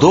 2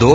2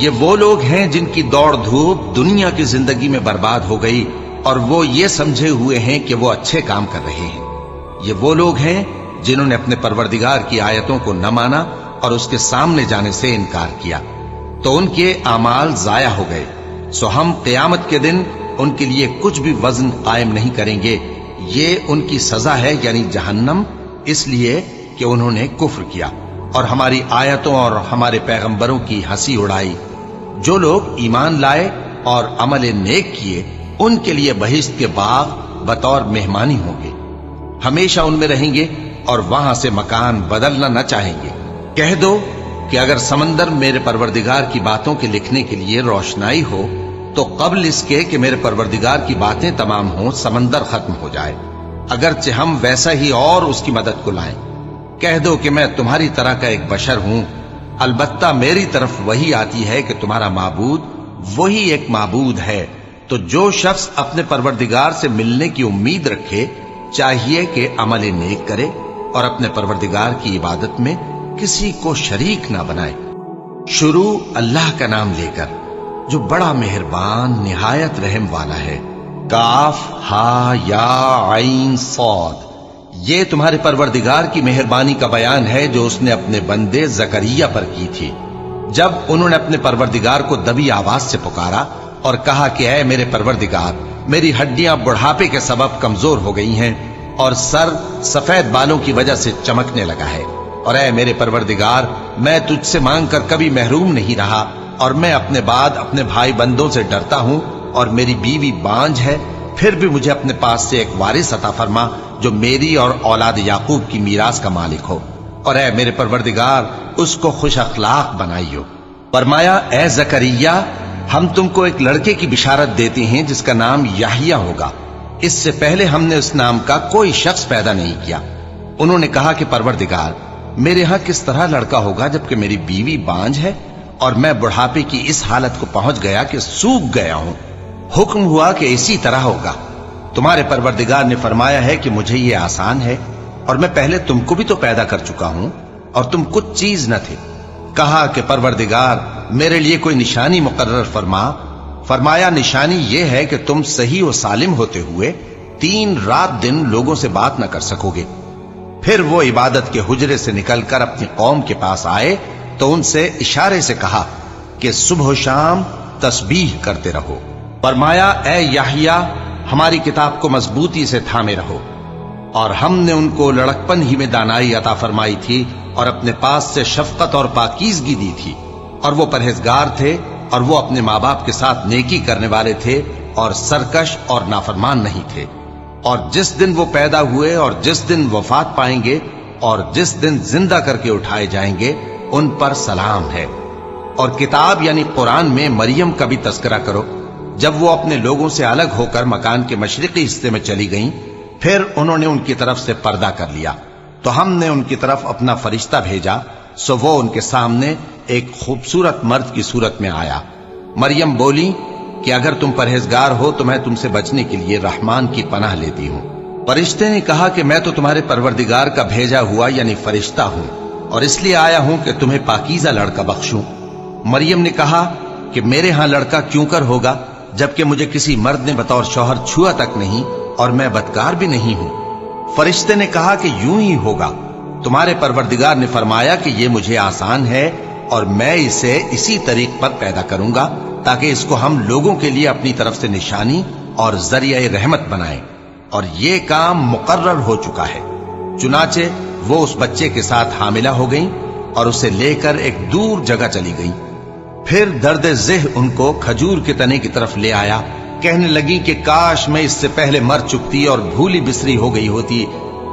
یہ وہ لوگ ہیں جن کی دوڑ دھوپ دنیا کی زندگی میں برباد ہو گئی اور وہ یہ سمجھے ہوئے ہیں کہ وہ اچھے کام کر رہے ہیں۔ یہ وہ لوگ ہیں جنہوں نے اپنے پروردگار کی آیتوں کو نہ مانا اور اس کے سامنے جانے سے انکار کیا، تو ان کے اعمال ضائع ہو گئے۔ سو ہم قیامت کے دن ان کے لیے کچھ بھی وزن قائم نہیں کریں گے۔ یہ ان کی سزا ہے، یعنی جہنم، اس لیے کہ انہوں نے کفر کیا اور ہماری آیتوں اور ہمارے پیغمبروں کی ہنسی اڑائی۔ جو لوگ ایمان لائے اور عمل نیک کیے ان کے لیے بہشت کے باغ بطور مہمانی ہوں گے، ہمیشہ ان میں رہیں گے اور وہاں سے مکان بدلنا نہ چاہیں گے۔ کہہ دو کہ اگر سمندر میرے پروردگار کی باتوں کے لکھنے کے لیے روشنائی ہو تو قبل اس کے کہ میرے پروردگار کی باتیں تمام ہوں سمندر ختم ہو جائے، اگرچہ ہم ویسا ہی اور اس کی مدد کو لائیں۔ کہہ دو کہ میں تمہاری طرح کا ایک بشر ہوں، البتہ میری طرف وہی آتی ہے کہ تمہارا معبود وہی ایک معبود ہے۔ تو جو شخص اپنے پروردگار سے ملنے کی امید رکھے چاہیے کہ عمل نیک کرے اور اپنے پروردگار کی عبادت میں کسی کو شریک نہ بنائے۔ شروع اللہ کا نام لے کر جو بڑا مہربان نہایت رحم والا ہے۔ کاف ہا یا عین صاد، یہ تمہارے پروردگار کی مہربانی کا بیان ہے جو اس نے اپنے بندے زکریا پر کی تھی، جب انہوں نے اپنے پروردگار کو دبی آواز سے پکارا اور کہا کہ اے میرے پروردگار، میری ہڈیاں بڑھاپے کے سبب کمزور ہو گئی ہیں اور سر سفید بالوں کی وجہ سے چمکنے لگا ہے، اور اے میرے پروردگار، میں تجھ سے مانگ کر کبھی محروم نہیں رہا اور میں اپنے بعد اپنے بھائی بندوں سے ڈرتا ہوں اور میری بیوی بانجھ ہے، پھر بھی مجھے اپنے پاس سے ایک وارث عطا فرما جو میری اور اولاد یعقوب کی میراث کا مالک ہو، اور اے میرے پروردگار اس کو خوش اخلاق بنائیو۔ فرمایا اے زکریا، ہم تم کو ایک لڑکے کی بشارت دیتے ہیں جس کا نام یحییٰ ہوگا، اس سے پہلے ہم نے اس نام کا کوئی شخص پیدا نہیں کیا۔ انہوں نے کہا کہ پروردگار، میرے ہاں کس طرح لڑکا ہوگا جبکہ میری بیوی بانجھ ہے اور میں بڑھاپے کی اس حالت کو پہنچ گیا کہ سوکھ گیا ہوں۔ حکم ہوا کہ اسی طرح ہوگا۔ تمہارے پروردگار نے فرمایا ہے کہ مجھے یہ آسان ہے اور میں پہلے تم کو بھی تو پیدا کر چکا ہوں اور تم کچھ چیز نہ تھے۔ کہا کہ پروردگار میرے لیے کوئی نشانی مقرر فرما۔ فرمایا نشانی یہ ہے کہ تم صحیح و سالم ہوتے ہوئے 3 رات دن لوگوں سے بات نہ کر سکو گے۔ پھر وہ عبادت کے حجرے سے نکل کر اپنی قوم کے پاس آئے تو ان سے اشارے سے کہا کہ صبح و شام تسبیح کرتے رہو۔ فرمایا اے یحییٰ، ہماری کتاب کو مضبوطی سے تھامے رہو، اور ہم نے ان کو لڑکپن ہی میں دانائی عطا فرمائی تھی اور اپنے پاس سے شفقت اور پاکیزگی دی تھی، اور وہ پرہیزگار تھے اور وہ اپنے ماں باپ کے ساتھ نیکی کرنے والے تھے اور سرکش اور نافرمان نہیں تھے۔ اور جس دن وہ پیدا ہوئے اور جس دن وفات پائیں گے اور جس دن زندہ کر کے اٹھائے جائیں گے ان پر سلام ہے۔ اور کتاب یعنی قرآن میں مریم کا بھی تذکرہ کرو، جب وہ اپنے لوگوں سے الگ ہو کر مکان کے مشرقی حصے میں چلی گئیں، پھر انہوں نے ان کی طرف سے پردہ کر لیا تو ہم نے ان کی طرف اپنا فرشتہ بھیجا، سو وہ ان کے سامنے ایک خوبصورت مرد کی صورت میں آیا۔ مریم بولی کہ اگر تم پرہیزگار ہو تو میں تم سے بچنے کے لیے رحمان کی پناہ لیتی ہوں۔ فرشتے نے کہا کہ میں تو تمہارے پروردگار کا بھیجا ہوا یعنی فرشتہ ہوں اور اس لیے آیا ہوں کہ تمہیں پاکیزہ لڑکا بخشوں۔ مریم نے کہا کہ میرے ہاں لڑکا کیوں کر ہوگا جبکہ مجھے کسی مرد نے بطور شوہر چھوا تک نہیں اور میں بدکار بھی نہیں ہوں۔ فرشتے نے کہا کہ یوں ہی ہوگا۔ تمہارے پروردگار نے فرمایا کہ یہ مجھے آسان ہے اور میں اسے اسی طریق پر پیدا کروں گا تاکہ اس کو ہم لوگوں کے لیے اپنی طرف سے نشانی اور ذریعہ رحمت بنائیں، اور یہ کام مقرر ہو چکا ہے۔ چنانچہ وہ اس بچے کے ساتھ حاملہ ہو گئیں اور اسے لے کر ایک دور جگہ چلی گئیں۔ پھر درد ذہ ان کو کھجور کے تنے کی طرف لے آیا، کہنے لگی کہ کاش میں اس سے پہلے مر چکتی اور بھولی بسری ہو گئی ہوتی۔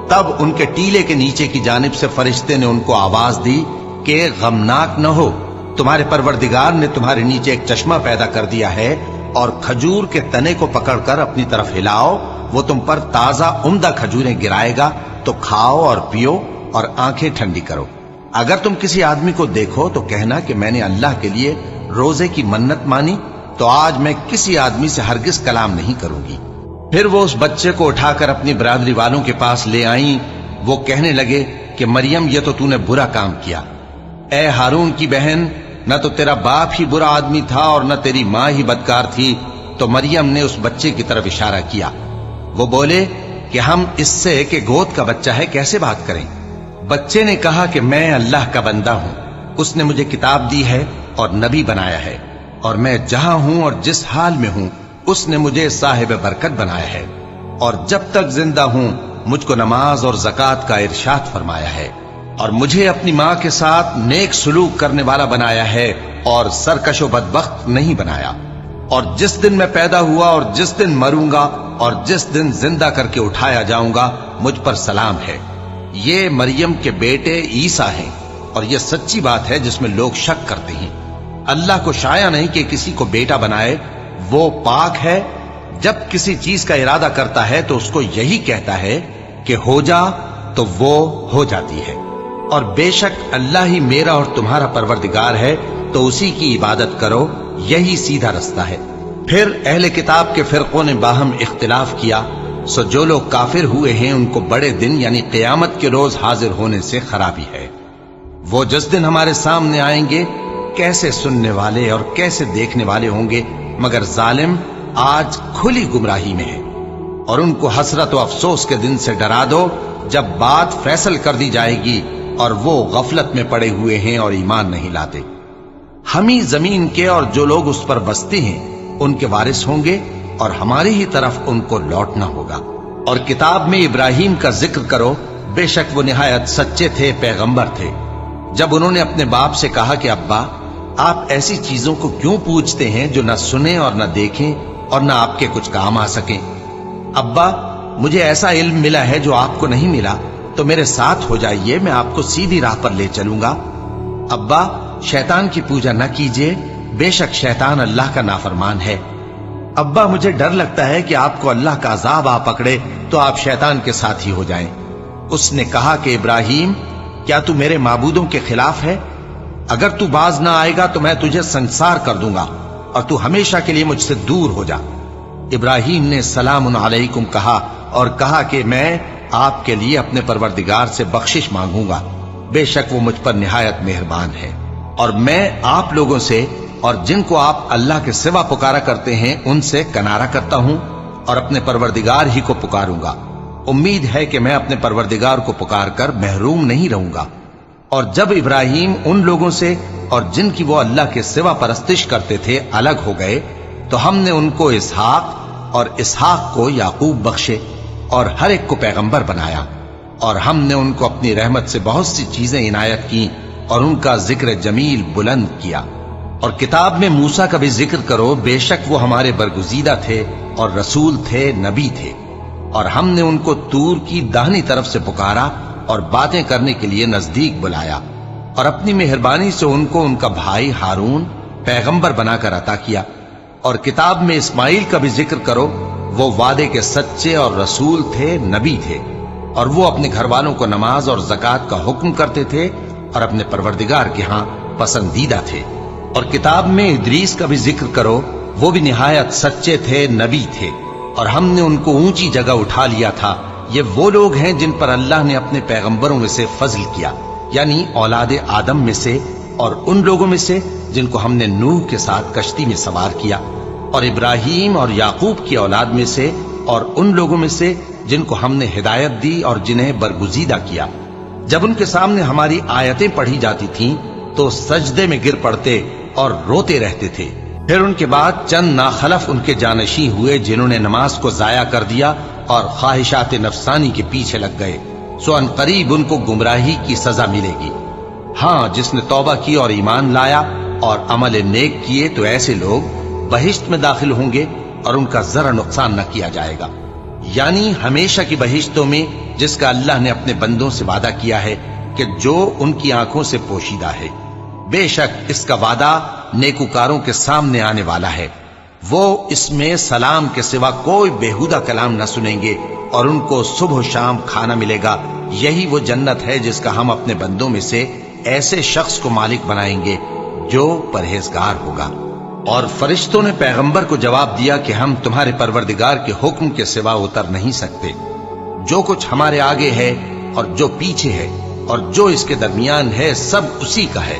تب ان کے ٹیلے کے نیچے کی جانب سے فرشتے نے ان کو آواز دی کہ غمناک نہ ہو، تمہارے پروردگار نے تمہارے نیچے ایک چشمہ پیدا کر دیا ہے، اور کھجور کے تنے کو پکڑ کر اپنی طرف ہلاؤ، وہ تم پر تازہ عمدہ کھجوریں گرائے گا، تو کھاؤ اور پیو اور آنکھیں ٹھنڈی کرو۔ اگر تم کسی آدمی کو دیکھو تو کہنا کہ میں نے اللہ کے لیے روزے کی منت مانی، تو آج میں کسی آدمی سے ہرگز کلام نہیں کروں گی۔ پھر وہ اس بچے کو اٹھا کر اپنی برادری والوں کے پاس لے آئیں۔ وہ کہنے لگے کہ مریم یہ تو نے برا کام کیا، اے ہارون کی بہن، نہ تو تیرا باپ ہی برا آدمی تھا اور نہ تیری ماں ہی بدکار تھی۔ تو مریم نے اس بچے کی طرف اشارہ کیا۔ وہ بولے کہ ہم اس سے کہ گود کا بچہ ہے کیسے بات کریں؟ بچے نے کہا کہ میں اللہ کا بندہ ہوں، اس نے مجھے کتاب دی ہے اور نبی بنایا ہے، اور میں جہاں ہوں اور جس حال میں ہوں اس نے مجھے صاحب برکت بنایا ہے، اور جب تک زندہ ہوں مجھ کو نماز اور زکوٰۃ کا ارشاد فرمایا ہے، اور مجھے اپنی ماں کے ساتھ نیک سلوک کرنے والا بنایا ہے اور سرکش و بدبخت نہیں بنایا، اور جس دن میں پیدا ہوا اور جس دن مروں گا اور جس دن زندہ کر کے اٹھایا جاؤں گا مجھ پر سلام ہے۔ یہ مریم کے بیٹے عیسیٰ ہیں، اور یہ سچی بات ہے جس میں لوگ شک کرتے ہیں۔ اللہ کو شایع نہیں کہ کسی کو بیٹا بنائے، وہ پاک ہے۔ جب کسی چیز کا ارادہ کرتا ہے تو اس کو یہی کہتا ہے کہ ہو جا، تو وہ ہو جاتی ہے۔ اور بے شک اللہ ہی میرا اور تمہارا پروردگار ہے، تو اسی کی عبادت کرو، یہی سیدھا رستہ ہے۔ پھر اہل کتاب کے فرقوں نے باہم اختلاف کیا، سو جو لوگ کافر ہوئے ہیں ان کو بڑے دن یعنی قیامت کے روز حاضر ہونے سے خرابی ہے۔ وہ جس دن ہمارے سامنے آئیں گے کیسے سننے والے اور کیسے دیکھنے والے ہوں گے، مگر ظالم آج کھلی گمراہی میں ہے۔ اور ان کو حسرت و افسوس کے دن سے ڈرا دو جب بات فیصل کر دی جائے گی اور وہ غفلت میں پڑے ہوئے ہیں اور ایمان نہیں لاتے۔ ہم ہی زمین کے اور جو لوگ اس پر بستے ہیں ان کے وارث ہوں گے، اور ہماری ہی طرف ان کو لوٹنا ہوگا۔ اور کتاب میں ابراہیم کا ذکر کرو، بے شک وہ نہایت سچے تھے، پیغمبر تھے۔ جب انہوں نے اپنے باپ سے کہا کہ ابا، آپ ایسی چیزوں کو کیوں پوچھتے ہیں جو نہ سنیں اور نہ دیکھیں اور نہ آپ کے کچھ کام آ سکیں؟ ابا، مجھے ایسا علم ملا ہے جو آپ کو نہیں ملا، تو میرے ساتھ ہو جائیے، میں آپ کو سیدھی راہ پر لے چلوں گا۔ ابا، شیطان کی پوجا نہ کیجیے، بے شک شیطان اللہ کا نافرمان ہے۔ ابا، مجھے ڈر لگتا ہے کہ آپ کو اللہ کا عذاب آ پکڑے تو آپ شیطان کے ساتھ ہی ہو جائیں۔ اس نے کہا کہ ابراہیم، کیا تو میرے معبودوں کے خلاف ہے؟ اگر تو باز نہ آئے گا تو میں تجھے سنسار کر دوں گا اور تو ہمیشہ کے لیے مجھ سے دور ہو جا۔ ابراہیم نے سلام علیکم کہا اور کہا کہ میں آپ کے لیے اپنے پروردگار سے بخشش مانگوں گا، بے شک وہ مجھ پر نہایت مہربان ہے، اور میں آپ لوگوں سے اور جن کو آپ اللہ کے سوا پکارا کرتے ہیں ان سے کنارہ کرتا ہوں اور اپنے پروردگار ہی کو پکاروں گا۔ امید ہے کہ میں اپنے پروردگار کو پکار کر محروم نہیں رہوں گا۔ اور جب ابراہیم ان لوگوں سے اور جن کی وہ اللہ کے سوا پرستش کرتے تھے الگ ہو گئے تو ہم نے ان کو اسحاق اور اسحاق کو یعقوب بخشے اور ہر ایک کو پیغمبر بنایا، اور ہم نے ان کو اپنی رحمت سے بہت سی چیزیں عنایت کی اور ان کا ذکر جمیل بلند کیا۔ اور کتاب میں موسیٰ کا بھی ذکر کرو، بے شک وہ ہمارے برگزیدہ تھے اور رسول تھے، نبی تھے، اور ہم نے ان کو طور کی داہنی طرف سے پکارا اور باتیں کرنے کے لیے نزدیک بلایا، اور اپنی مہربانی سے ان کو ان کا بھائی ہارون پیغمبر بنا کر عطا کیا۔ اور کتاب میں اسماعیل کا بھی ذکر کرو، وہ وعدے کے سچے اور رسول تھے، نبی تھے، اور وہ اپنے گھر والوں کو نماز اور زکوٰۃ کا حکم کرتے تھے اور اپنے پروردگار کے ہاں پسندیدہ تھے۔ اور کتاب میں ادریس کا بھی ذکر کرو، وہ بھی نہایت سچے تھے، نبی تھے، اور ہم نے ان کو اونچی جگہ اٹھا لیا تھا۔ یہ وہ لوگ ہیں جن پر اللہ نے اپنے پیغمبروں میں سے فضل کیا، یعنی اولاد آدم میں سے، اور ان لوگوں میں سے جن کو ہم نے نوح کے ساتھ کشتی میں سوار کیا، اور ابراہیم اور یعقوب کی اولاد میں سے، اور ان لوگوں میں سے جن کو ہم نے ہدایت دی اور جنہیں برگزیدہ کیا۔ جب ان کے سامنے ہماری آیتیں پڑھی جاتی تھیں تو سجدے میں گر پڑتے اور روتے رہتے تھے۔ پھر ان کے بعد چند ناخلف ان کے جانشین ہوئے جنہوں نے نماز کو ضائع کر دیا اور خواہشات نفسانی کے پیچھے لگ گئے، سو ان قریب ان کو گمراہی کی سزا ملے گی۔ ہاں، جس نے توبہ کی اور ایمان لایا اور عمل نیک کیے تو ایسے لوگ بہشت میں داخل ہوں گے اور ان کا ذرا نقصان نہ کیا جائے گا، یعنی ہمیشہ کی بہشتوں میں جس کا اللہ نے اپنے بندوں سے وعدہ کیا ہے کہ جو ان کی آنکھوں سے پوشیدہ ہے۔ بے شک اس کا وعدہ نیکوکاروں کے سامنے آنے والا ہے، وہ اس میں سلام کے سوا کوئی بیہودہ کلام نہ سنیں گے اور ان کو صبح و شام کھانا ملے گا۔ یہی وہ جنت ہے جس کا ہم اپنے بندوں میں سے ایسے شخص کو مالک بنائیں گے جو پرہیزگار ہوگا۔ اور فرشتوں نے پیغمبر کو جواب دیا کہ ہم تمہارے پروردگار کے حکم کے سوا اتر نہیں سکتے۔ جو کچھ ہمارے آگے ہے اور جو پیچھے ہے اور جو اس کے درمیان ہے سب اسی کا ہے،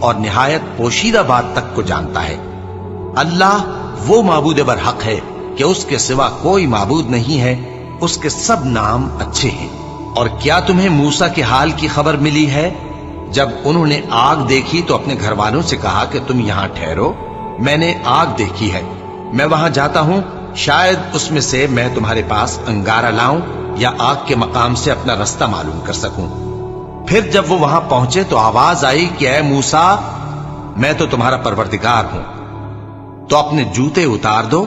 اور نہایت پوشیدہ بات تک کو جانتا ہے۔ اللہ وہ معبود برحق ہے کہ اس کے سوا کوئی معبود نہیں ہے، اس کے سب نام اچھے ہیں۔ اور کیا تمہیں موسیٰ کے حال کی خبر ملی ہے؟ جب انہوں نے آگ دیکھی تو اپنے گھر والوں سے کہا کہ تم یہاں ٹھہرو، میں نے آگ دیکھی ہے، میں وہاں جاتا ہوں، شاید اس میں سے میں تمہارے پاس انگارہ لاؤں یا آگ کے مقام سے اپنا رستہ معلوم کر سکوں۔ پھر جب وہ وہاں پہنچے تو آواز آئی کہ اے موسیٰ، میں تو تمہارا پروردگار ہوں، تو اپنے جوتے اتار دو،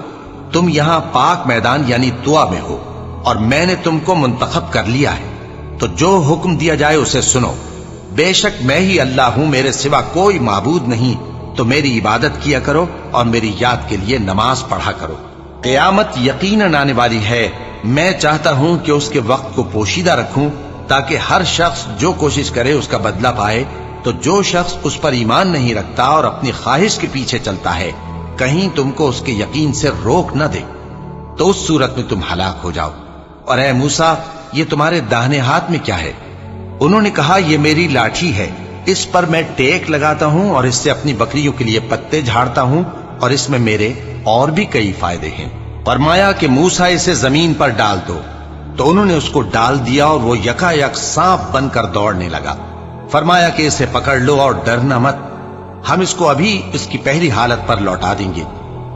تم یہاں پاک میدان یعنی طویٰ میں ہو، اور میں نے تم کو منتخب کر لیا ہے، تو جو حکم دیا جائے اسے سنو۔ بے شک میں ہی اللہ ہوں، میرے سوا کوئی معبود نہیں، تو میری عبادت کیا کرو اور میری یاد کے لیے نماز پڑھا کرو۔ قیامت یقیناً آنے والی ہے، میں چاہتا ہوں کہ اس کے وقت کو پوشیدہ رکھوں تاکہ ہر شخص جو کوشش کرے اس کا بدلہ پائے، تو جو شخص اس پر ایمان نہیں رکھتا اور اپنی خواہش کے پیچھے چلتا ہے کہیں تم کو اس کے یقین سے روک نہ دے، تو اس صورت میں تم ہلاک ہو جاؤ۔ اور اے موسیٰ، یہ تمہارے داہنے ہاتھ میں کیا ہے؟ انہوں نے کہا یہ میری لاٹھی ہے، اس پر میں ٹیک لگاتا ہوں اور اس سے اپنی بکریوں کے لیے پتے جھاڑتا ہوں، اور اس میں میرے اور بھی کئی فائدے ہیں۔ فرمایا کہ موسیٰ اسے زمین پر ڈال دو، تو انہوں نے اس کو ڈال دیا اور وہ یکا یک سانپ بن کر دوڑنے لگا۔ فرمایا کہ اسے پکڑ لو اور ڈرنا مت، ہم اس کو ابھی اس کی پہلی حالت پر لوٹا دیں گے،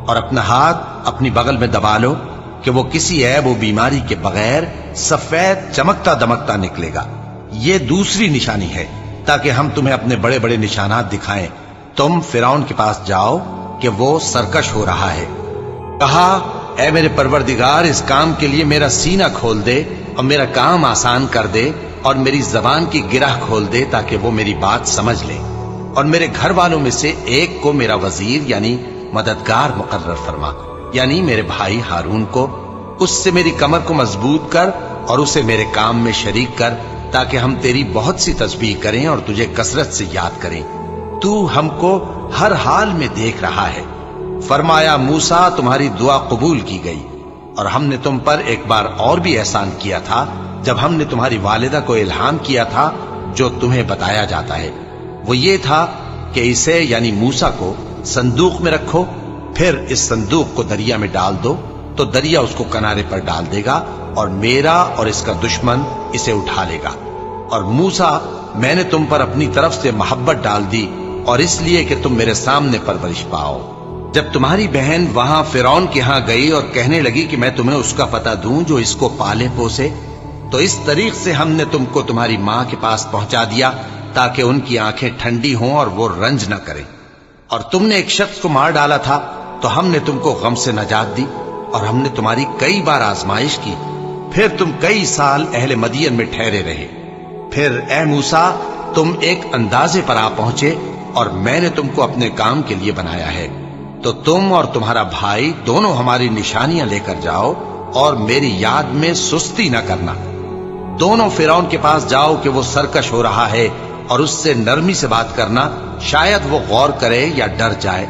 اور اپنا ہاتھ اپنی بغل میں دبا لو کہ وہ کسی عیب و بیماری کے بغیر سفید چمکتا دمکتا نکلے گا۔ یہ دوسری نشانی ہے تاکہ ہم تمہیں اپنے بڑے بڑے نشانات دکھائیں۔ تم فرعون کے پاس جاؤ کہ وہ سرکش ہو رہا ہے۔ کہا اے میرے پروردگار، اس کام کے لیے میرا سینہ کھول دے اور میرا کام آسان کر دے، اور میری زبان کی گرہ کھول دے تاکہ وہ میری بات سمجھ لے، اور میرے گھر والوں میں سے ایک کو میرا وزیر یعنی مددگار مقرر فرما، یعنی میرے بھائی ہارون کو، اس سے میری کمر کو مضبوط کر اور اسے میرے کام میں شریک کر، تاکہ ہم تیری بہت سی تسبیح کریں اور تجھے کثرت سے یاد کریں، تو ہم کو ہر حال میں دیکھ رہا ہے۔ فرمایا موسیٰ، تمہاری دعا قبول کی گئی، اور ہم نے تم پر ایک بار اور بھی احسان کیا تھا جب ہم نے تمہاری والدہ کو الہام کیا تھا جو تمہیں بتایا جاتا ہے، وہ یہ تھا کہ اسے یعنی موسیٰ کو صندوق میں رکھو، پھر اس صندوق کو دریا میں ڈال دو، تو دریا اس کو کنارے پر ڈال دے گا، اور میرا اور اس کا دشمن اسے اٹھا لے گا۔ اور موسیٰ، میں نے تم پر اپنی طرف سے محبت ڈال دی، اور اس لیے کہ تم میرے سامنے پرورش پاؤ۔ جب تمہاری بہن وہاں فرعون کے ہاں گئی اور کہنے لگی کہ میں تمہیں اس کا پتہ دوں جو اس کو پالے پوسے، تو اس طریق سے ہم نے تم کو تمہاری ماں کے پاس پہنچا دیا تاکہ ان کی آنکھیں ٹھنڈی ہوں اور وہ رنج نہ کریں۔ اور تم نے ایک شخص کو مار ڈالا تھا تو ہم نے تم کو غم سے نجات دی، اور ہم نے تمہاری کئی بار آزمائش کی، پھر تم کئی سال اہل مدین میں ٹھہرے رہے۔ پھر اے موسیٰ، تم ایک اندازے پر آ پہنچے، اور میں نے تم کو اپنے کام کے لیے بنایا ہے، تو تم اور تمہارا بھائی دونوں ہماری نشانیاں لے کر جاؤ، اور میری یاد میں سستی نہ کرنا۔ دونوں فرعون کے پاس جاؤ کہ وہ سرکش ہو رہا ہے، اور اس سے نرمی سے بات کرنا، شاید وہ غور کرے یا ڈر جائے۔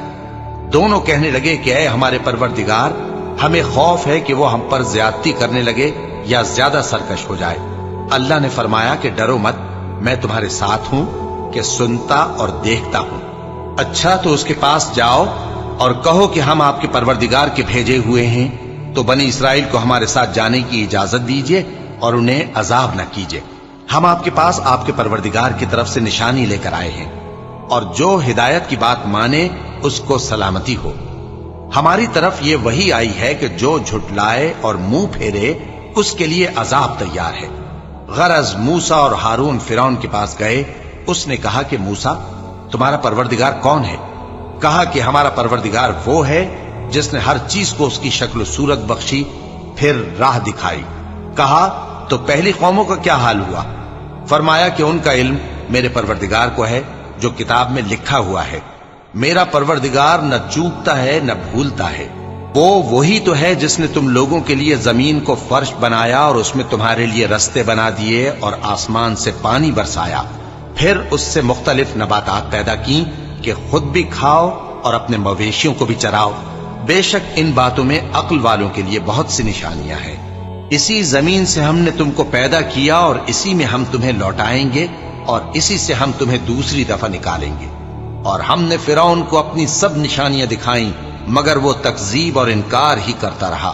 دونوں کہنے لگے کہ اے ہمارے پروردگار، ہمیں خوف ہے کہ وہ ہم پر زیادتی کرنے لگے یا زیادہ سرکش ہو جائے۔ اللہ نے فرمایا کہ ڈرو مت، میں تمہارے ساتھ ہوں کہ سنتا اور دیکھتا ہوں۔ اچھا، تو اس کے پاس جاؤ اور کہو کہ ہم آپ کے پروردگار کے بھیجے ہوئے ہیں، تو بنی اسرائیل کو ہمارے ساتھ جانے کی اجازت دیجیے اور انہیں عذاب نہ کیجیے۔ ہم آپ کے پاس آپ کے پروردگار کی طرف سے نشانی لے کر آئے ہیں، اور جو ہدایت کی بات مانے اس کو سلامتی ہو۔ ہماری طرف یہ وحی آئی ہے کہ جو جھٹلائے اور منہ پھیرے اس کے لیے عذاب تیار ہے۔ غرض موسیٰ اور ہارون فرعون کے پاس گئے۔ اس نے کہا کہ موسیٰ، تمہارا پروردگار کون ہے؟ کہا کہ ہمارا پروردگار وہ ہے جس نے ہر چیز کو اس کی شکل و صورت بخشی، پھر راہ دکھائی۔ کہا تو پہلی قوموں کا کیا حال ہوا؟ فرمایا کہ ان کا علم میرے پروردگار کو ہے جو کتاب میں لکھا ہوا ہے۔ میرا پروردگار نہ چوکتا ہے نہ بھولتا ہے۔ وہ وہی تو ہے جس نے تم لوگوں کے لیے زمین کو فرش بنایا اور اس میں تمہارے لیے رستے بنا دیے اور آسمان سے پانی برسایا، پھر اس سے مختلف نباتات پیدا کی کہ خود بھی کھاؤ اور اپنے مویشیوں کو بھی چراؤ۔ بے شک ان باتوں میں عقل والوں کے لیے بہت سی نشانیاں ہیں۔ اسی زمین سے ہم نے تم کو پیدا کیا اور اسی میں ہم تمہیں لوٹائیں گے اور اسی سے ہم تمہیں دوسری دفعہ نکالیں گے۔ اور ہم نے فرعون کو اپنی سب نشانیاں دکھائیں مگر وہ تکذیب اور انکار ہی کرتا رہا۔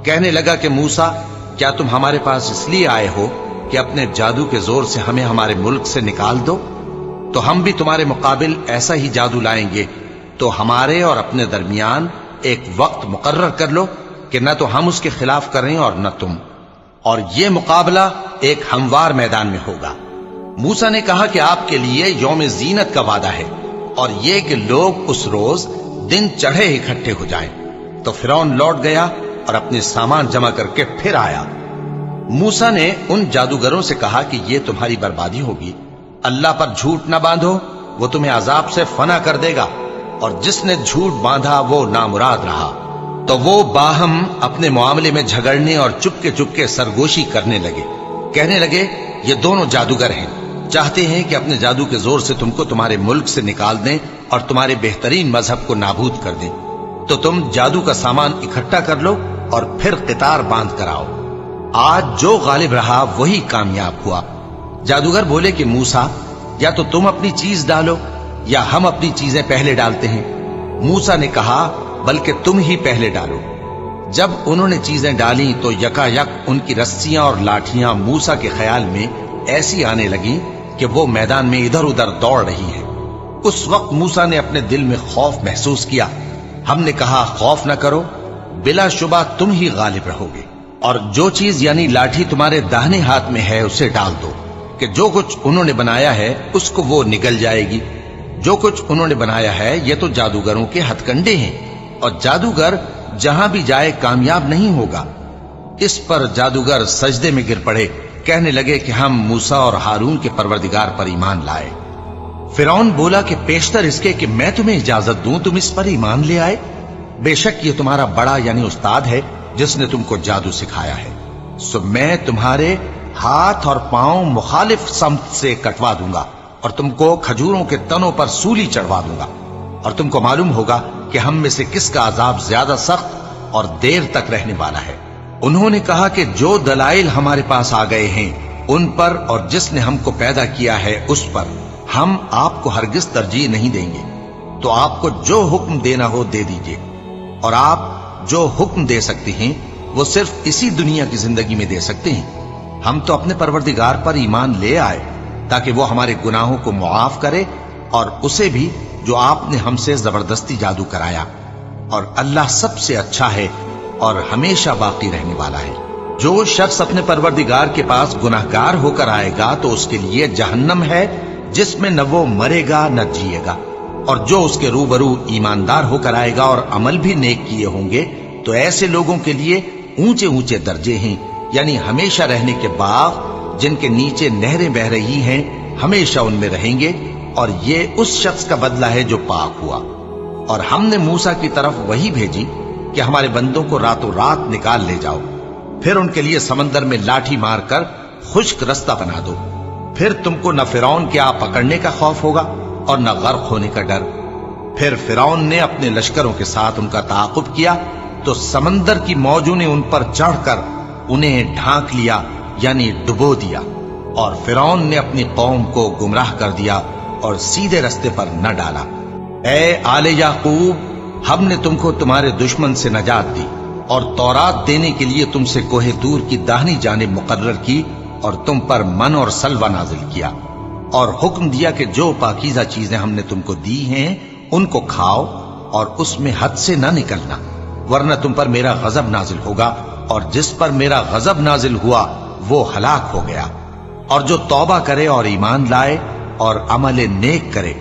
کہنے لگا کہ موسیٰ، کیا تم ہمارے پاس اس لیے آئے ہو کہ اپنے جادو کے زور سے ہمیں ہمارے ملک سے نکال دو؟ تو ہم بھی تمہارے مقابل ایسا ہی جادو لائیں گے، تو ہمارے اور اپنے درمیان ایک وقت مقرر کر لو کہ نہ تو ہم اس کے خلاف کریں اور نہ تم، اور یہ مقابلہ ایک ہموار میدان میں ہوگا۔ موسیٰ نے کہا کہ آپ کے لیے یوم زینت کا وعدہ ہے، اور یہ کہ لوگ اس روز دن چڑھے اکٹھے ہو جائیں۔ تو فرعون لوٹ گیا اور اپنے سامان جمع کر کے پھر آیا۔ موسیٰ نے ان جادوگروں سے کہا کہ یہ تمہاری بربادی ہوگی، اللہ پر جھوٹ نہ باندھو، وہ تمہیں عذاب سے فنا کر دے گا، اور جس نے جھوٹ باندھا وہ نامراد رہا۔ تو وہ باہم اپنے معاملے میں جھگڑنے اور چپکے سرگوشی کرنے لگے۔ کہنے لگے یہ دونوں جادوگر ہیں، چاہتے ہیں کہ اپنے جادو کے زور سے تم کو تمہارے ملک سے نکال دیں اور تمہارے بہترین مذہب کو نابود کر دیں۔ تو تم جادو کا سامان اکٹھا کر لو اور پھر قطار باندھ کر آؤ، آج جو غالب رہا وہی کامیاب ہوا۔ جادوگر بولے کہ موسیٰ، یا تو تم اپنی چیز ڈالو یا ہم اپنی چیزیں پہلے ڈالتے ہیں۔ موسیٰ نے کہا بلکہ تم ہی پہلے ڈالو۔ جب انہوں نے چیزیں ڈالیں تو یکا یک ان کی رسیاں اور لاٹھیاں موسیٰ کے خیال میں ایسی آنے لگیں کہ وہ میدان میں ادھر ادھر دوڑ رہی ہیں۔ اس وقت موسیٰ نے اپنے دل میں خوف محسوس کیا۔ ہم نے کہا خوف نہ کرو، بلا شبہ تم ہی غالب رہو گے، اور جو چیز یعنی لاٹھی تمہارے داہنے ہاتھ میں ہے اسے ڈال دو کہ جو کچھ انہوں نے بنایا ہے اس کو وہ نگل جائے گی۔ جو کچھ انہوں نے بنایا ہے یہ تو جادوگروں کے ہتھ کنڈے ہیں، اور جادوگر جہاں بھی جائے کامیاب نہیں ہوگا۔ اس پر جادوگر سجدے میں گر پڑے، کہنے لگے کہ ہم موسیٰ اور ہارون کے پروردگار پر ایمان لائے۔ فرعون بولا کہ پیشتر اس کے کہ میں تمہیں اجازت دوں تم اس پر ایمان لے آئے؟ بے شک یہ تمہارا بڑا یعنی استاد ہے جس نے تم کو جادو سکھایا ہے، سو میں تمہارے ہاتھ اور پاؤں مخالف سمت سے کٹوا دوں گا اور تم کو کھجوروں کے تنوں پر سولی چڑھوا دوں گا، اور تم کو معلوم ہوگا کہ ہم میں سے کس کا عذاب زیادہ سخت اور دیر تک رہنے والا ہے۔ انہوں نے کہا کہ جو دلائل ہمارے پاس آ گئے ہیں ان پر اور جس نے ہم کو پیدا کیا ہے اس پر ہم آپ کو ہرگز ترجیح نہیں دیں گے، تو آپ کو جو حکم دینا ہو دے دیجئے، اور آپ جو حکم دے سکتے ہیں وہ صرف اسی دنیا کی زندگی میں دے سکتے ہیں۔ ہم تو اپنے پروردگار پر ایمان لے آئے تاکہ وہ ہمارے گناہوں کو معاف کرے، اور اسے بھی جو آپ نے ہم سے زبردستی جادو کرایا، اور اللہ سب سے اچھا ہے اور ہمیشہ باقی رہنے والا ہے۔ جو شخص اپنے پروردگار کے پاس گناہگار ہو کر آئے گا تو اس کے لیے جہنم ہے جس میں نہ وہ مرے گا نہ جیے گا، اور جو اس کے روبرو ایماندار ہو کر آئے گا اور عمل بھی نیک کیے ہوں گے تو ایسے لوگوں کے لیے اونچے اونچے درجے ہیں، یعنی ہمیشہ رہنے کے باغ جن کے نیچے نہریں بہ رہی ہیں، ہمیشہ ان میں رہیں گے، اور یہ اس شخص کا بدلہ ہے جو پاک ہوا۔ اور ہم نے موسیٰ کی طرف وہی بھیجی کہ ہمارے بندوں کو راتوں رات نکال لے جاؤ، پھر ان کے لیے سمندر میں لاٹھی مار کر خشک رستہ بنا دو، پھر تم کو نہ فرعون کے آ پکڑنے کا خوف ہوگا اور نہ غرق ہونے کا ڈر۔ پھر فرعون نے اپنے لشکروں کے ساتھ ان کا تعاقب کیا تو سمندر کی موجوں نے ان پر چڑھ کر انہیں ڈھانک لیا یعنی ڈبو دیا، اور فرعون نے اپنی قوم کو گمراہ کر دیا اور سیدھے رستے پر نہ ڈالا۔ اے آل یعقوب، ہم نے تم کو تمہارے دشمن سے نجات دی اور تورات دینے کے لیے تم سے کوہ طور کی داہنی جانب مقرر کی، اور تم پر من اور سلوہ نازل کیا، اور حکم دیا کہ جو پاکیزہ چیزیں ہم نے تم کو دی ہیں ان کو کھاؤ اور اس میں حد سے نہ نکلنا، ورنہ تم پر میرا غضب نازل ہوگا، اور جس پر میرا غضب نازل ہوا وہ ہلاک ہو گیا۔ اور جو توبہ کرے اور ایمان لائے اور عمل نیک کرے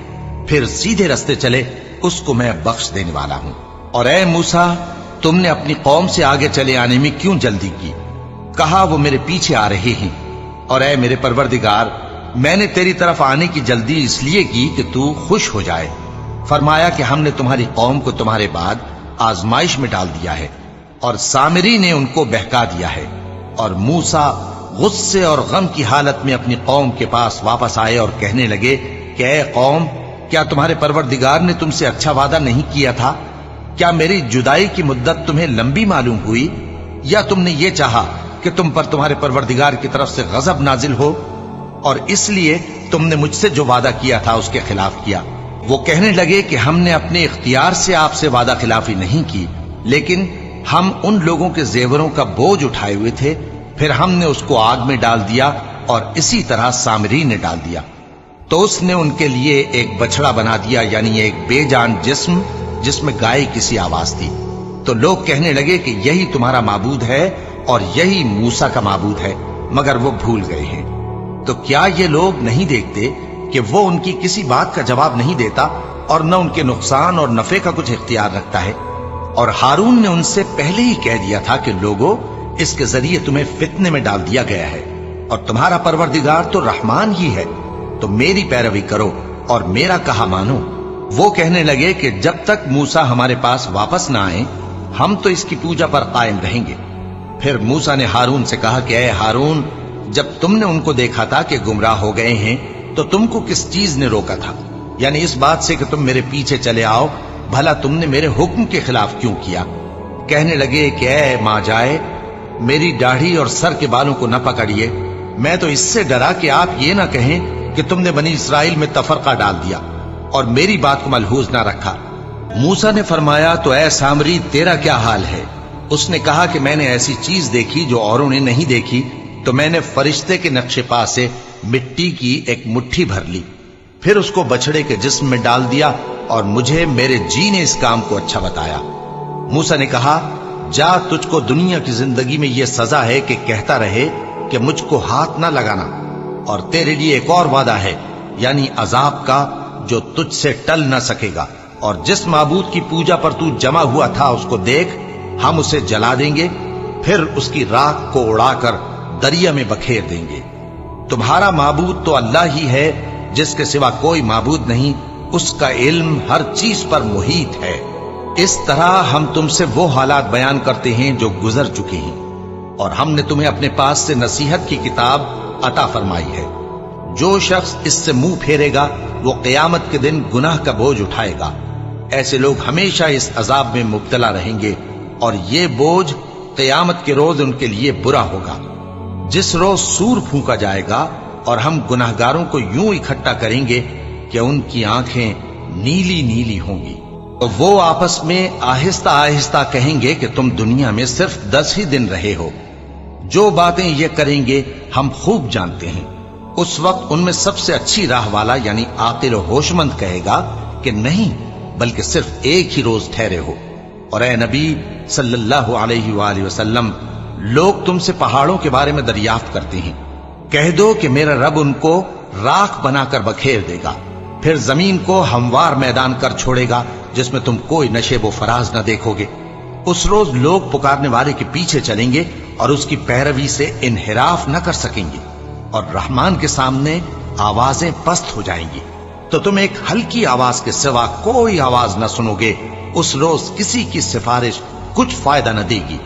پھر سیدھے رستے چلے اس کو میں بخش دینے والا ہوں۔ اور اے موسیٰ، تم نے اپنی قوم سے آگے چلے آنے میں کیوں جلدی کی؟ کہا وہ میرے پیچھے آ رہے ہیں۔ اور اے میرے پروردگار، میں نے تیری طرف آنے کی جلدی اس لیے کی کہ تو خوش ہو جائے۔ فرمایا کہ ہم نے تمہاری قوم کو تمہارے بعد آزمائش میں ڈال دیا ہے، اور سامری نے ان کو بہکا دیا ہے۔ اور موسیٰ غصے اور غم کی حالت میں اپنی قوم کے پاس واپس آئے اور کہنے لگے کہ اے قوم، کیا تمہارے پروردگار نے تم سے اچھا وعدہ نہیں کیا تھا؟ کیا میری جدائی کی مدت تمہیں لمبی معلوم ہوئی، یا تم نے یہ چاہا کہ تم پر تمہارے پروردگار کی طرف سے غضب نازل ہو، اور اس لیے تم نے مجھ سے جو وعدہ کیا تھا اس کے خلاف کیا؟ وہ کہنے لگے کہ ہم نے اپنے اختیار سے آپ سے وعدہ خلافی نہیں کی، لیکن ہم ان لوگوں کے زیوروں کا بوجھ اٹھائے ہوئے تھے، پھر ہم نے اس کو آگ میں ڈال دیا اور اسی طرح سامری نے ڈال دیا، تو اس نے ان کے لیے ایک بچڑا بنا دیا، یعنی ایک بے جان جسم جس میں گائے کسی آواز تھی۔ تو لوگ کہنے لگے کہ یہی تمہارا معبود ہے اور یہی موسیٰ کا معبود ہے، مگر وہ بھول گئے ہیں۔ تو کیا یہ لوگ نہیں دیکھتے کہ وہ ان کی کسی بات کا جواب نہیں دیتا اور نہ ان کے نقصان اور نفع کا کچھ اختیار رکھتا ہے؟ اور ہارون نے ان سے پہلے ہی کہہ دیا تھا کہ لوگوں، اس کے ذریعے تمہیں فتنے میں ڈال دیا گیا ہے، اور تمہارا پروردگار تو رحمان ہی ہے، تو میری پیروی کرو اور میرا کہا مانو۔ وہ کہنے لگے کہ جب تک موسیٰ ہمارے پاس واپس نہ آئیں ہم تو اس کی پوجا پر قائم رہیں گے۔ پھر موسیٰ نے ہارون سے کہا کہ اے ہارون، جب تم نے ان کو دیکھا تھا کہ گمراہ ہو گئے ہیں تو تم کو کس چیز نے روکا تھا؟ یعنی اس بات سے کہ تم میرے پیچھے چلے آؤ، بھلا تم نے میرے حکم کے خلاف کیوں کیا؟ کہنے لگے کہ اے ماں جائے، میری داڑھی اور سر کے بالوں کو نہ پکڑیے، میں تو اس سے ڈرا کہ آپ یہ نہ کہیں کہ تم نے بنی اسرائیل میں تفرقہ ڈال دیا اور میری بات کو ملحوظ نہ رکھا۔ موسیٰ نے فرمایا تو اے سامری تیرا کیا حال ہے؟ اس نے کہا کہ میں نے ایسی چیز دیکھی جو اوروں نے نہیں دیکھی، تو میں نے فرشتے کے نقش پا سے مٹی کی ایک مٹھی بھر لی، پھر اس کو بچڑے کے جسم میں ڈال دیا اور مجھے میرے جی نے اس کام کو اچھا بتایا۔ موسیٰ نے کہا جا، تجھ کو دنیا کی زندگی میں یہ سزا ہے کہ کہتا رہے کہ مجھ کو ہاتھ نہ لگانا، اور تیرے لیے ایک اور وعدہ ہے، یعنی عذاب کا جو تجھ سے ٹل نہ سکے گا، اور جس معبود کی پوجا پر تو جمع ہوا تھا اس کو دیکھ، ہم اسے جلا دیں گے، پھر اس کی راکھ کو اڑا کر دریا میں بکھیر دیں گے۔ تمہارا معبود تو اللہ ہی ہے، جس کے سوا کوئی معبود نہیں، اس کا علم ہر چیز پر محیط ہے۔ اس طرح ہم تم سے وہ حالات بیان کرتے ہیں جو گزر چکے ہیں، اور ہم نے تمہیں اپنے پاس سے نصیحت کی کتاب عطا فرمائی ہے۔ جو شخص اس سے منہ پھیرے گا وہ قیامت کے دن گناہ کا بوجھ اٹھائے گا۔ ایسے لوگ ہمیشہ اس عذاب میں مبتلا رہیں گے، اور یہ بوجھ قیامت کے روز ان کے لیے برا ہوگا، جس روز سور پھونکا جائے گا، اور ہم گناہگاروں کو یوں اکٹھا کریں گے کہ ان کی آنکھیں نیلی نیلی ہوں گی۔ تو وہ آپس میں آہستہ آہستہ کہیں گے کہ تم دنیا میں صرف 10 ہی دن رہے ہو، جو باتیں یہ کریں گے ہم خوب جانتے ہیں۔ اس وقت ان میں سب سے اچھی راہ والا یعنی عاقل و ہوش مند کہے گا کہ نہیں، بلکہ صرف ایک ہی روز ٹھہرے ہو۔ اور اے نبی صلی اللہ علیہ وآلہ وسلم، لوگ تم سے پہاڑوں کے بارے میں دریافت کرتے ہیں، کہہ دو کہ میرا رب ان کو راکھ بنا کر بکھیر دے گا، پھر زمین کو ہموار میدان کر چھوڑے گا جس میں تم کوئی نشیب و فراز نہ دیکھو گے۔ اس روز لوگ پکارنے والے کے پیچھے چلیں گے اور اس کی پیروی سے انحراف نہ کر سکیں گے، اور رحمان کے سامنے آوازیں پست ہو جائیں گی، تو تم ایک ہلکی آواز کے سوا کوئی آواز نہ سنو گے۔ اس روز کسی کی سفارش کچھ فائدہ نہ دے گی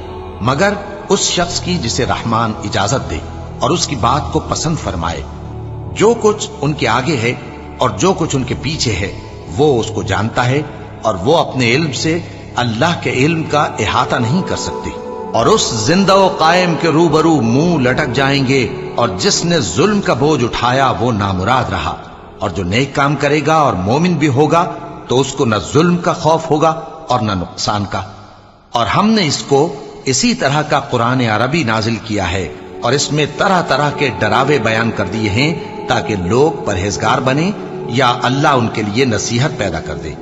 مگر اس شخص کی جسے رحمان اجازت دے اور اس کی بات کو پسند فرمائے۔ جو کچھ ان کے آگے ہے اور جو کچھ ان کے پیچھے ہے وہ اس کو جانتا ہے، اور وہ اپنے علم سے اللہ کے علم کا احاطہ نہیں کر سکتے۔ اور اس زندہ و قائم کے روبرو منہ لٹک جائیں گے، اور جس نے ظلم کا بوجھ اٹھایا وہ نامراد رہا، اور جو نیک کام کرے گا اور مومن بھی ہوگا تو اس کو نہ ظلم کا خوف ہوگا اور نہ نقصان کا۔ اور ہم نے اس کو اسی طرح کا قرآن عربی نازل کیا ہے، اور اس میں طرح طرح کے ڈراوے بیان کر دیے ہیں تاکہ لوگ پرہیزگار بنیں یا اللہ ان کے لیے نصیحت پیدا کر دے۔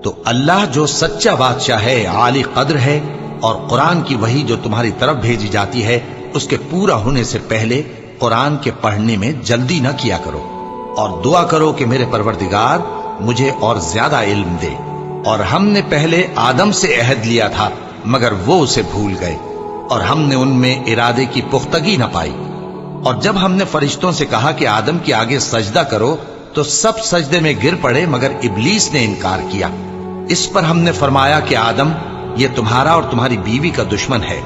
تو اللہ جو سچا بادشاہ ہے، عالی قدر ہے، اور قرآن کی وحی جو تمہاری طرف بھیجی جاتی ہے اس کے پورا ہونے سے پہلے قرآن کے پڑھنے میں جلدی نہ کیا کرو، اور دعا کرو کہ میرے پروردگار مجھے اور زیادہ علم دے۔ اور ہم نے پہلے آدم سے عہد لیا تھا مگر وہ اسے بھول گئے، اور ہم نے ان میں ارادے کی پختگی نہ پائی۔ اور جب ہم نے فرشتوں سے کہا کہ آدم کے آگے سجدہ کرو تو سب سجدے میں گر پڑے مگر ابلیس نے انکار کیا۔ اس پر ہم نے فرمایا کہ آدم، یہ تمہارا اور تمہاری بیوی کا دشمن ہے،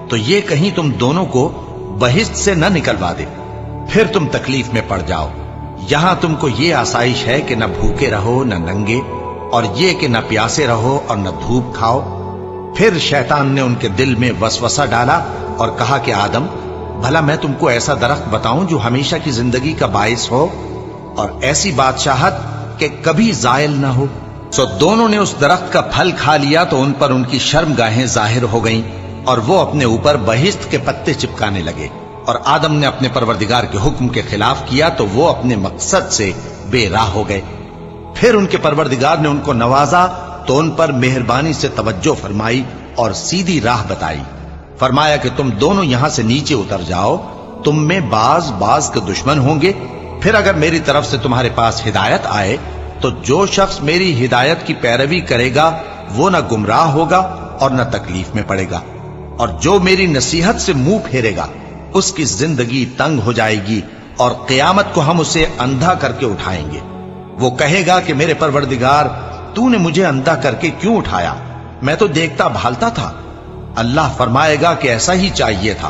تو یہ کہیں تم دونوں کو بہشت سے نہ نکلوا دے، پھر تم تکلیف میں پڑ جاؤ۔ یہاں تم کو یہ آسائش ہے کہ نہ بھوکے رہو نہ ننگے، اور یہ کہ نہ پیاسے رہو اور نہ دھوپ کھاؤ۔ پھر شیطان نے ان کے دل میں وسوسہ ڈالا اور کہا کہ آدم، بھلا میں تم کو ایسا درخت بتاؤں جو ہمیشہ کی زندگی کا باعث ہو، اور ایسی بادشاہت کہ کبھی زائل نہ ہو۔ سو دونوں نے اس درخت کا پھل کھا لیا تو ان پر ان کی شرمگاہیں ظاہر ہو گئیں اور وہ اپنے اوپر بہشت کے پتے چپکانے لگے، اور آدم نے اپنے پروردگار کے حکم کے خلاف کیا تو وہ اپنے مقصد سے بے راہ ہو گئے۔ پھر ان کے پروردگار نے ان کو نوازا تو ان پر مہربانی سے توجہ فرمائی اور سیدھی راہ بتائی۔ فرمایا کہ تم دونوں یہاں سے نیچے اتر جاؤ، تم میں بعض کے دشمن ہوں گے، پھر اگر میری طرف سے تمہارے پاس ہدایت آئے تو جو شخص میری ہدایت کی پیروی کرے گا وہ نہ گمراہ ہوگا اور نہ تکلیف میں پڑے گا، اور جو میری نصیحت سے منہ پھیرے گا اس کی زندگی تنگ ہو جائے گی، اور قیامت کو ہم اسے اندھا کر کے اٹھائیں گے۔ وہ کہے گا کہ میرے پروردگار تو نے مجھے اندھا کر کے کیوں اٹھایا، میں تو دیکھتا بھالتا تھا۔ اللہ فرمائے گا کہ ایسا ہی چاہیے تھا،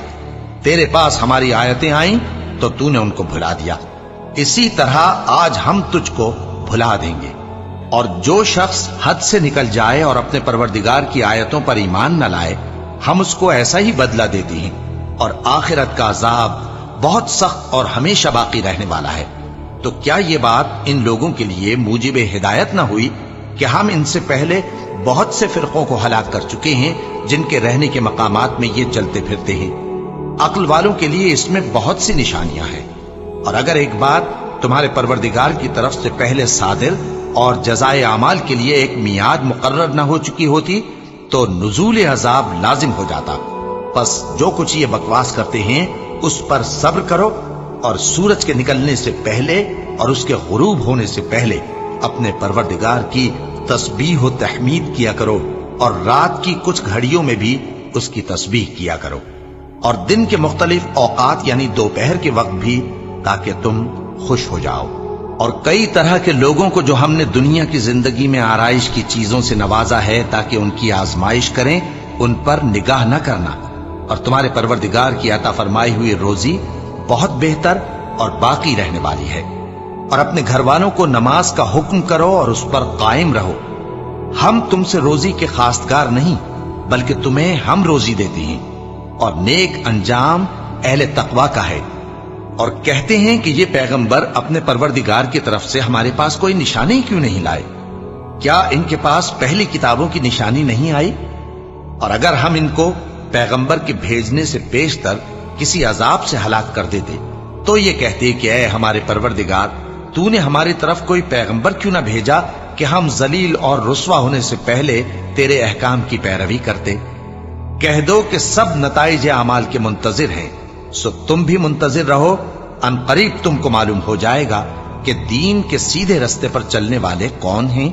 تیرے پاس ہماری آیتیں آئیں تو تو نے ان کو بھلا دیا، اسی طرح آج ہم تجھ کو بھلا دیں گے۔ اور جو شخص حد سے نکل جائے اور اپنے پروردگار کی آیتوں پر ایمان نہ لائے، ہم اس کو ایسا ہی بدلہ دیتے ہیں، اور آخرت کا عذاب بہت سخت اور ہمیشہ باقی رہنے والا ہے۔ تو کیا یہ بات ان لوگوں کے لیے موجب ہدایت نہ ہوئی کہ ہم ان سے پہلے بہت سے فرقوں کو ہلاک کر چکے ہیں جن کے رہنے کے مقامات میں یہ چلتے پھرتے ہیں؟ عقل والوں کے لیے اس میں بہت سی نشانیاں ہیں۔ اور اگر ایک بات تمہارے پروردگار کی طرف سے پہلے صادر اور جزائے اعمال کے لیے ایک میعاد مقرر نہ ہو چکی ہوتی تو نزول عذاب لازم ہو جاتا۔ پس جو کچھ یہ بکواس کرتے ہیں اس پر صبر کرو، اور سورج کے نکلنے سے پہلے اور اس کے غروب ہونے سے پہلے اپنے پروردگار کی تسبیح و تحمید کیا کرو، اور رات کی کچھ گھڑیوں میں بھی اس کی تسبیح کیا کرو، اور دن کے مختلف اوقات یعنی دوپہر کے وقت بھی، تاکہ تم خوش ہو جاؤ۔ اور کئی طرح کے لوگوں کو جو ہم نے دنیا کی زندگی میں آرائش کی چیزوں سے نوازا ہے تاکہ ان کی آزمائش کریں، ان پر نگاہ نہ کرنا، اور تمہارے پروردگار کی عطا فرمائی ہوئی روزی بہت بہتر اور باقی رہنے والی ہے۔ اور اپنے گھر والوں کو نماز کا حکم کرو اور اس پر قائم رہو۔ ہم تم سے روزی کے خواستگار نہیں، بلکہ تمہیں ہم روزی دیتے ہیں، اور نیک انجام اہل تقوی کا ہے۔ اور کہتے ہیں کہ یہ پیغمبر اپنے پروردگار کی طرف سے ہمارے پاس کوئی نشانی کیوں نہیں لائے؟ کیا ان کے پاس پہلی کتابوں کی نشانی نہیں آئی؟ اور اگر ہم ان کو پیغمبر کے بھیجنے سے پیشتر کسی عذاب سے ہلاک کر دیتے تو یہ کہتے کہ اے ہمارے پروردگار، تو نے ہماری طرف کوئی پیغمبر کیوں نہ بھیجا کہ ہم ذلیل اور رسوا ہونے سے پہلے تیرے احکام کی پیروی کرتے۔ کہہ دو کہ سب نتائج اعمال کے منتظر ہیں، سو تم بھی منتظر رہو، ان قریب تم کو معلوم ہو جائے گا کہ دین کے سیدھے رستے پر چلنے والے کون ہیں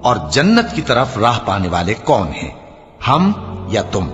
اور جنت کی طرف راہ پانے والے کون ہیں، ہم یا تم۔